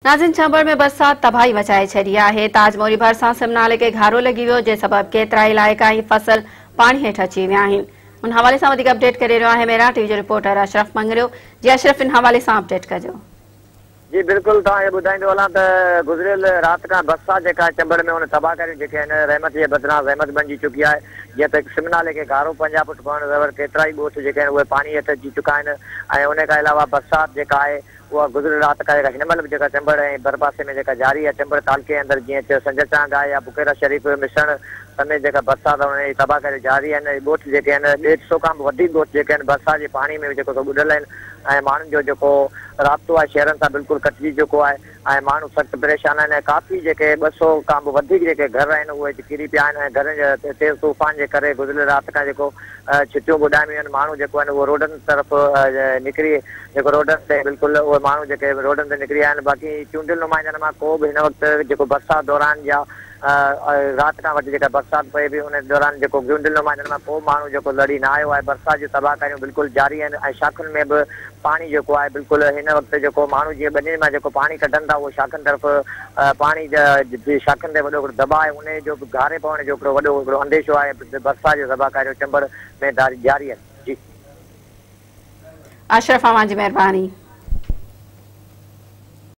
नाज़िन चंबड़ में बरसात तबाही मचाए छड़ी है। ताजमोरी भरसा सिम नाले के घारो लगी वियो जे सबब केतरा इलाइक़ा ऐं फसल पानी हेठि अची विया आहिनि। उन हवाले सां वधीक अपडेट करे रहियो आहे मेरा टीवी जो रिपोर्टर अशरफ मंगरियो। जी अशरफ, इन हवाले सां अपडेट कजो। जी बिल्कुल, तव्हां ॿुधाईंदो हलां त गुज़िरियल राति खां बरसात जेका चंबड़ में उन तबाह करियूं जेके आहिनि रहमत जे बदिरां रहमत बणिजी चुकी आहे। जीअं त सिम नाले खे घारो 50 फुट पवण ज़बर केतिरा ई ॻोठ जेके आहिनि उहे पाणी हेठि अची चुका आहिनि ऐं उन खां अलावा बरसात जेका आहे उहा गुज़िरियल राति खां जेका हिन महिल बि जेका चंबड़ ऐं भरपासे में जेका जारी आहे। चंबड़ तालुके जे अंदरि जीअं चयो संजचांग आहे या बुकेरा शरीफ़ मिसण समेत जेका बरसात उन जी तबाह करे जारी आहिनि। ॻोठ जेके आहिनि 150 खां बि वधीक ॻोठ जेके आहिनि बरसात जे पाणी में जेको ॿुॾल आहिनि ऐं माण्हुनि जो जेको राब्तो आहे शहरनि सां बिल्कुलु कटिजी चुको आहे ऐं माण्हू सख़्तु परेशान आहिनि। काफ़ी जेके 200 खां बि वधीक जेके घर आहिनि उहे किरी पिया आहिनि ऐं घरनि जे तेज़ तूफ़ान जे करे गुज़िरियल राति खां जेको छिटियूं ॿुॾाइयूं आहिनि। माण्हू जेको आहिनि उहो रोडनि तरफ़ निकिरी जेको रोडनि ते बिल्कुलु उहे माण्हू जेके रोडनि ते निकिरी आहिनि। बाक़ी चूंडियल नुमाइंदनि मां को बि हिन वक़्तु जेको बरसाति दौरान या राति खां वठी जेका बरसाति पए बि उन दौरान जेको चूंडियल नुमाइंदनि मां को माण्हू जेको लड़ी न आयो आहे। बरसाति जी तबाहकारियूं बिल्कुलु जारी आहिनि ऐं शाखुनि में बि पाणी जेको आहे बिल्कुलु हिन वक़्तु जेको माण्हू जीअं ॿनियुनि मां जेको पाणी कढनि था उहो शाखुनि तरफ़ पाणी जी शाखुनि ते वॾो हिकिड़ो दॿाउ आहे। उन जो बि घारे पवण जो हिकिड़ो वॾो हिकिड़ो अंदेशो आहे। बरसाति जो तबाहकारियूं चंबड़ में जारी आहिनि। जी अशरफ, अवां जी महिरबानी।